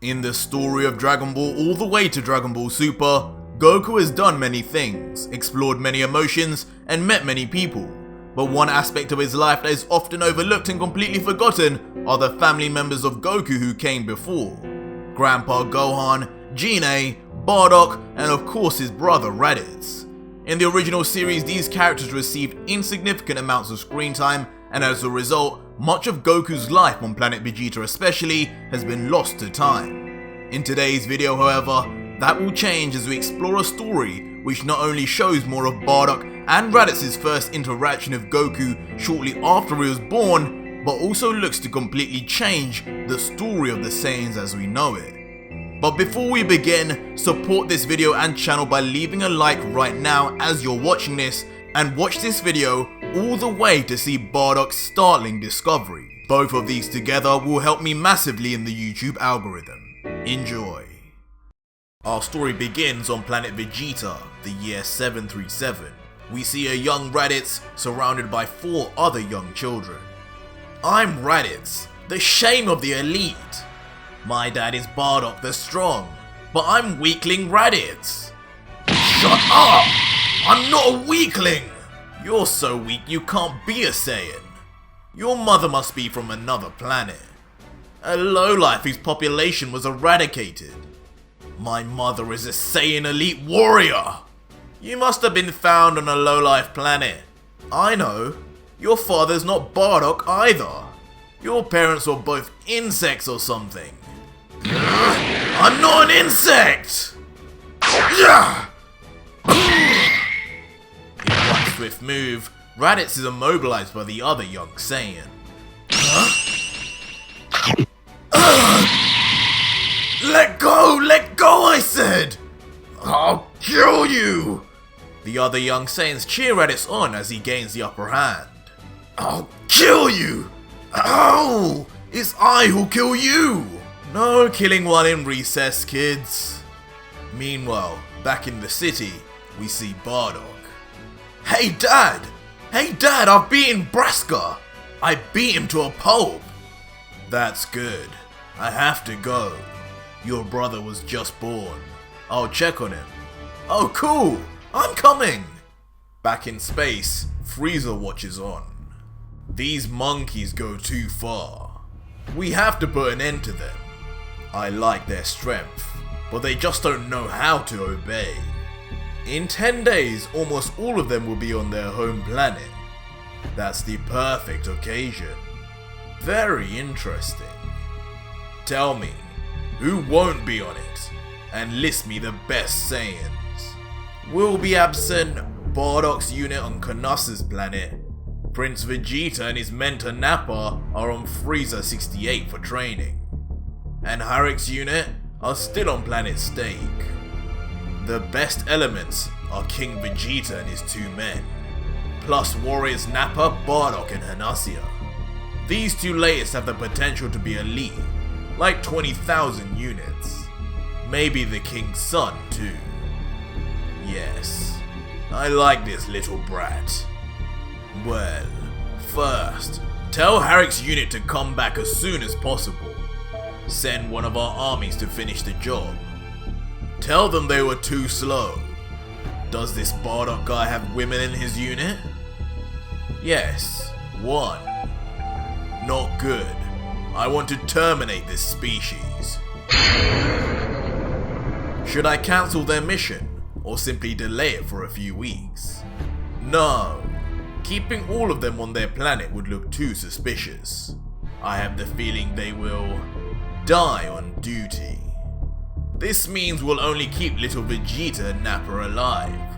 In the story of Dragon Ball all the way to Dragon Ball Super, Goku has done many things, explored many emotions, and met many people. But one aspect of his life that is often overlooked and completely forgotten are the family members of Goku who came before. Grandpa Gohan, Gine, Bardock, and of course his brother Raditz. In the original series, these characters received insignificant amounts of screen time, and as a result, much of Goku's life on planet Vegeta especially has been lost to time. In today's video, however, that will change as we explore a story which not only shows more of Bardock and Raditz's first interaction with Goku shortly after he was born, but also looks to completely change the story of the Saiyans as we know it. But before we begin, support this video and channel by leaving a like right now as you're watching this, and watch this video all the way to see Bardock's startling discovery. Both of these together will help me massively in the YouTube algorithm. Enjoy. Our story begins on planet Vegeta, the year 737. We see a young Raditz surrounded by 4 other young children. I'm Raditz, the shame of the elite. My dad is Bardock the strong, but I'm weakling Raditz. Shut up! I'm not a weakling! You're so weak you can't be a Saiyan. Your mother must be from another planet. A lowlife whose population was eradicated. My mother is a Saiyan elite warrior. You must have been found on a lowlife planet. I know. Your father's not Bardock either. Your parents were both insects or something. I'm not an insect! In one swift move, Raditz is immobilized by the other young Saiyan. Let go, I said! I'll kill you! The other young Saiyans cheer Raditz on as he gains the upper hand. I'll kill you! Ow! It's I who'll kill you! No killing while in recess, kids. Meanwhile, back in the city, we see Bardock. Hey Dad, I've beaten Braska! I beat him to a pulp! That's good. I have to go. Your brother was just born. I'll check on him. Oh cool! I'm coming! Back in space, Frieza watches on. These monkeys go too far. We have to put an end to them. I like their strength, but they just don't know how to obey. In 10 days, almost all of them will be on their home planet. That's the perfect occasion. Very interesting. Tell me, who won't be on it? And list me the best Saiyans. Will be absent Bardock's unit on Canasa's planet. Prince Vegeta and his mentor Nappa are on Frieza 68 for training. And Harrick's unit are still on planet Steak. The best elements are King Vegeta and his 2 men, plus warriors Nappa, Bardock and Hanasia. These 2 latest have the potential to be elite, like 20,000 units. Maybe the King's son too. Yes, I like this little brat. Well, first, tell Harrick's unit to come back as soon as possible. Send one of our armies to finish the job. Tell them they were too slow. Does this Bardock guy have women in his unit? Yes, 1. Not good. I want to terminate this species. Should I cancel their mission, or simply delay it for a few weeks? No. Keeping all of them on their planet would look too suspicious. I have the feeling they will die on duty. This means we'll only keep little Vegeta and Nappa alive.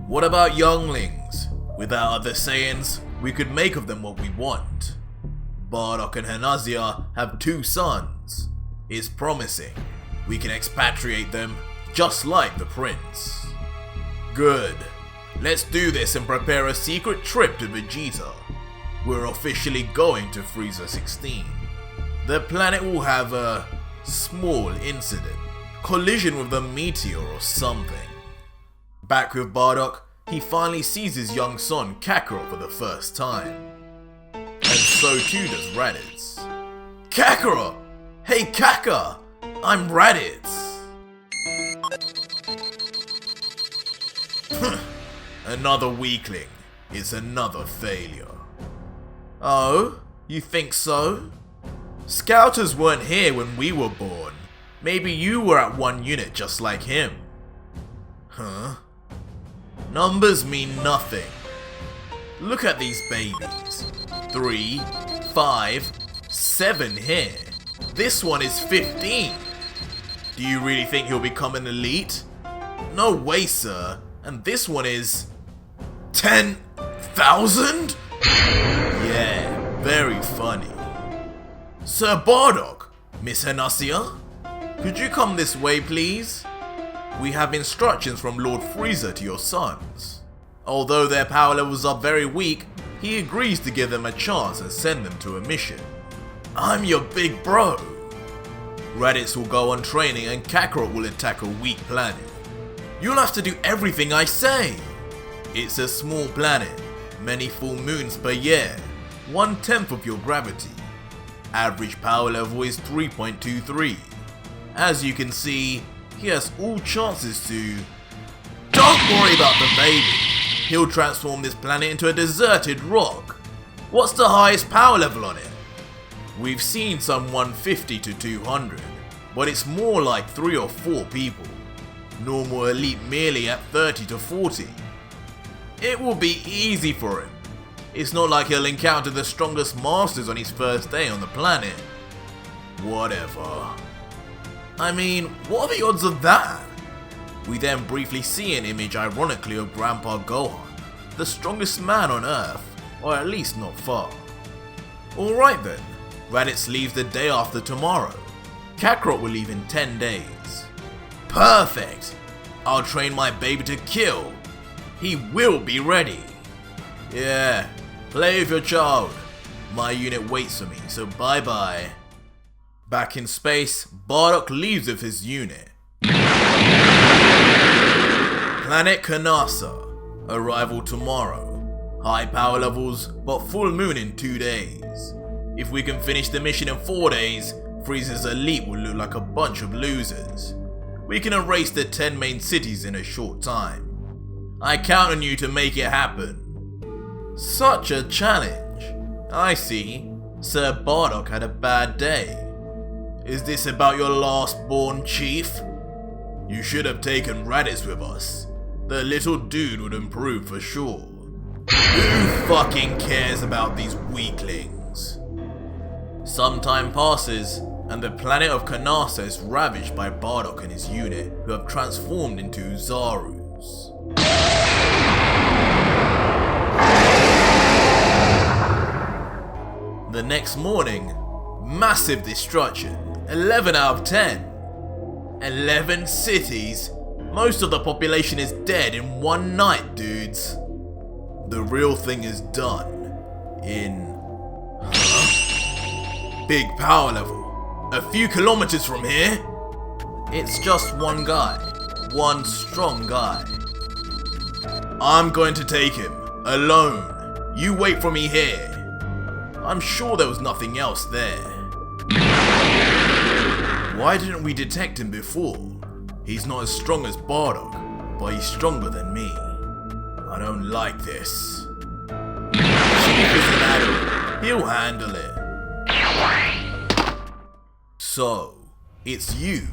What about younglings? Without other Saiyans, we could make of them what we want. Bardock and Hanasia have 2 sons. It's promising. We can expatriate them, just like the prince. Good. Let's do this and prepare a secret trip to Vegeta. We're officially going to Frieza 16. The planet will have a small incident. Collision with a meteor or something. Back with Bardock, he finally sees his young son Kakarot for the first time. And so too does Raditz. Kakarot! Hey Kaka! I'm Raditz. Another weakling. It's another failure. Oh? You think so? Scouters weren't here when we were born. Maybe you were at one unit just like him. Huh? Numbers mean nothing. Look at these babies. 3, 5, 7 here. This one is 15. Do you really think he'll become an elite? No way, sir. And this one is 10,000? Yeah, very funny. Sir Bardock, Miss Canasa, could you come this way, please? We have instructions from Lord Frieza to your sons. Although their power levels are very weak, he agrees to give them a chance and send them to a mission. I'm your big bro. Raditz will go on training and Kakarot will attack a weak planet. You'll have to do everything I say. It's a small planet, many full moons per year, 1/10 of your gravity. Average power level is 3.23. As you can see, he has all chances to... Don't worry about the baby. He'll transform this planet into a deserted rock. What's the highest power level on it? We've seen some 150 to 200, but it's more like 3 or 4 people. Normal elite merely at 30 to 40. It will be easy for him. It's not like he'll encounter the strongest masters on his first day on the planet. Whatever. I mean, what are the odds of that? We then briefly see an image ironically of Grandpa Gohan, the strongest man on Earth, or at least not far. Alright then, Raditz leaves the day after tomorrow. Kakarot will leave in 10 days. Perfect! I'll train my baby to kill. He will be ready. Yeah, play with your child. My unit waits for me, so bye bye. Back in space, Bardock leaves with his unit. Planet Canasa. Arrival tomorrow. High power levels, but full moon in 2 days. If we can finish the mission in 4 days, Frieza's elite will look like a bunch of losers. We can erase the 10 main cities in a short time. I count on you to make it happen. Such a challenge. I see. Sir Bardock had a bad day. Is this about your last born chief? You should have taken Raditz with us. The little dude would improve for sure. Who fucking cares about these weaklings? Some time passes, and the planet of Canasa is ravaged by Bardock and his unit, who have transformed into Zarus. The next morning, massive destruction, 11 out of 10. 11 cities? Most of the population is dead in one night, dudes. The real thing is done in... Big power level. A few kilometers from here? It's just one guy. One strong guy. I'm going to take him. Alone. You wait for me here. I'm sure there was nothing else there. Why didn't we detect him before? He's not as strong as Bardock, but he's stronger than me. I don't like this. Chief is an adult. He'll handle it. So, it's you.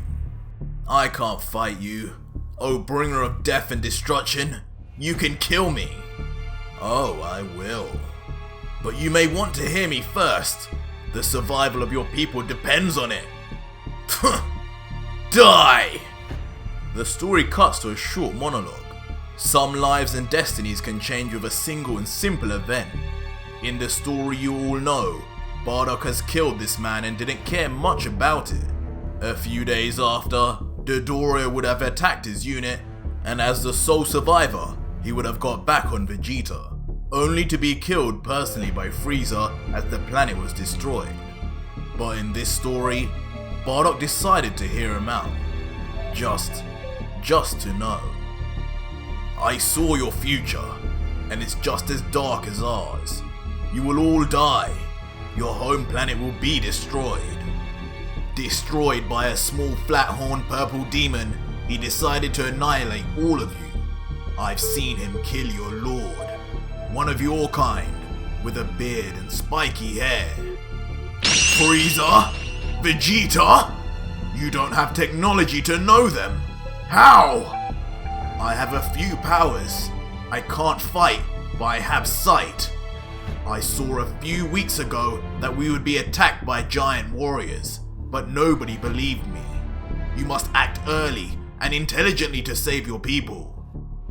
I can't fight you. Oh, bringer of death and destruction. You can kill me. Oh, I will. But you may want to hear me first. The survival of your people depends on it. Die! The story cuts to a short monologue. Some lives and destinies can change with a single and simple event. In the story you all know, Bardock has killed this man and didn't care much about it. A few days after, Dodoria would have attacked his unit, and as the sole survivor, he would have got back on Vegeta, only to be killed personally by Frieza as the planet was destroyed. But in this story, Bardock decided to hear him out. Just to know. I saw your future, and it's just as dark as ours. You will all die. Your home planet will be destroyed. Destroyed by a small flat-horned purple demon, he decided to annihilate all of you. I've seen him kill your lord, one of your kind, with a beard and spiky hair. Frieza? Vegeta? You don't have technology to know them. How? I have a few powers. I can't fight, but I have sight. I saw a few weeks ago that we would be attacked by giant warriors, but nobody believed me. You must act early and intelligently to save your people.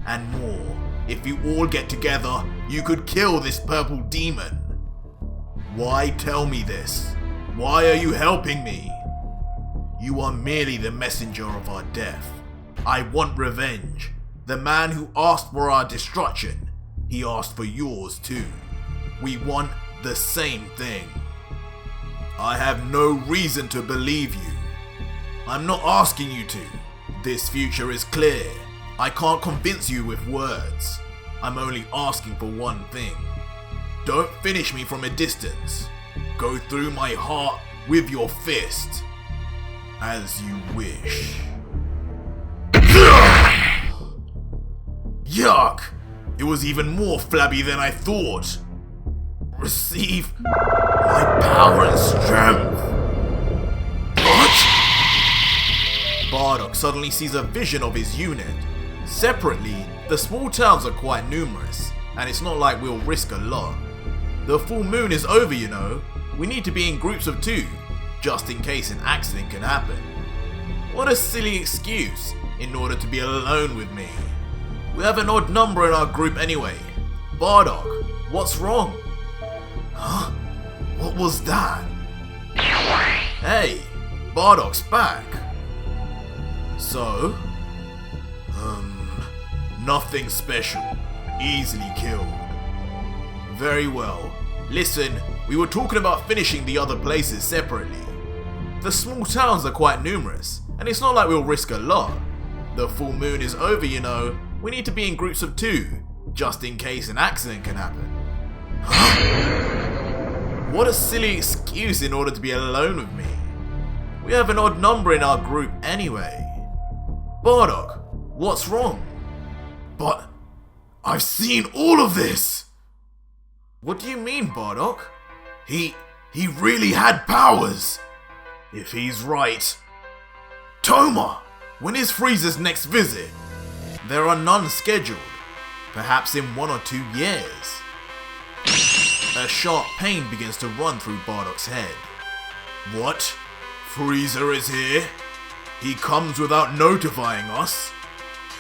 And more, if you all get together, you could kill this purple demon. Why tell me this? Why are you helping me? You are merely the messenger of our death. I want revenge. The man who asked for our destruction, he asked for yours too. We want the same thing. I have no reason to believe you. I'm not asking you to. This future is clear. I can't convince you with words. I'm only asking for one thing. Don't finish me from a distance. Go through my heart with your fist. As you wish. Yuck! It was even more flabby than I thought. Receive my power and strength. What? Bardock suddenly sees a vision of his unit. Separately, the small towns are quite numerous, and it's not like we'll risk a lot. The full moon is over, you know. We need to be in groups of 2, just in case an accident can happen. What a silly excuse, in order to be alone with me. We have an odd number in our group anyway. Bardock, what's wrong? Huh? What was that? Hey, Bardock's back. So? Nothing special. Easily killed. Very well. Listen, we were talking about finishing the other places separately. The small towns are quite numerous, and it's not like we'll risk a lot. The full moon is over, you know. We need to be in groups of 2, just in case an accident can happen. Huh? What a silly excuse in order to be alone with me. We have an odd number in our group anyway. Bardock, what's wrong? But I've seen all of this! What do you mean, Bardock? He really had powers! If he's right. Toma! When is Frieza's next visit? There are none scheduled. Perhaps in 1 or 2 years. A sharp pain begins to run through Bardock's head. What? Frieza is here? He comes without notifying us?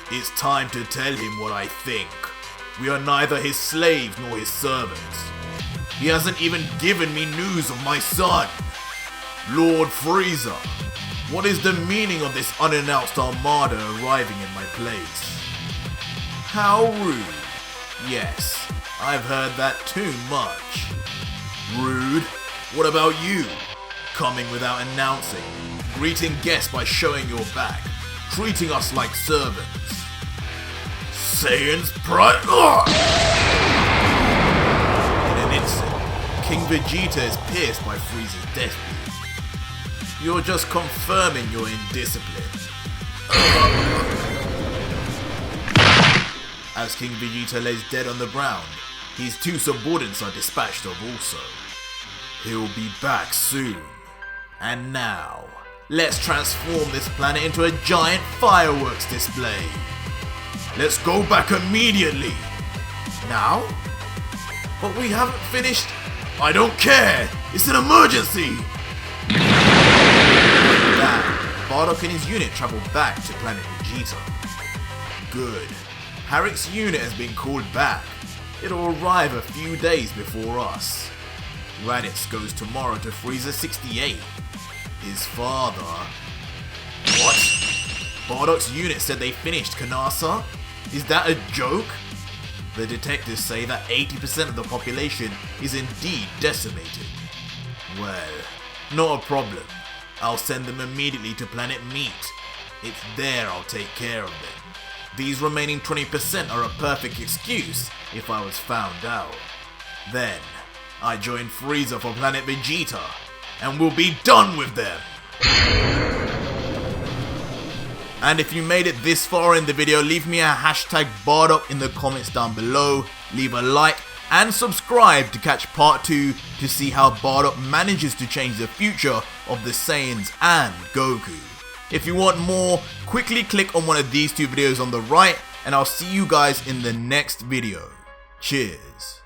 It's time to tell him what I think. We are neither his slaves nor his servants. He hasn't even given me news of my son. Lord Frieza, what is the meaning of this unannounced armada arriving in my place? How rude. Yes, I've heard that too much. Rude? What about you? Coming without announcing, greeting guests by showing your back, treating us like servants. Saiyans pride. In an instant, King Vegeta is pierced by Frieza's death beam. You're just confirming your indiscipline. As King Vegeta lays dead on the ground, his 2 subordinates are dispatched of also. He'll be back soon. And now, let's transform this planet into a giant fireworks display. Let's go back immediately. Now? But we haven't finished. I don't care. It's an emergency. Bardock and his unit travel back to planet Vegeta. Good. Harrick's unit has been called back. It'll arrive a few days before us. Raditz goes tomorrow to Frieza 68. His father... What? Bardock's unit said they finished Canasa? Is that a joke? The detectives say that 80% of the population is indeed decimated. Well, not a problem. I'll send them immediately to Planet Meat. It's there I'll take care of them. These remaining 20% are a perfect excuse if I was found out. Then, I join Frieza for Planet Vegeta, and we'll be done with them! And if you made it this far in the video, leave me a hashtag Bardock in the comments down below, leave a like and subscribe to catch part 2 to see how Bardock manages to change the future of the Saiyans and Goku. If you want more, quickly click on one of these two videos on the right and I'll see you guys in the next video. Cheers.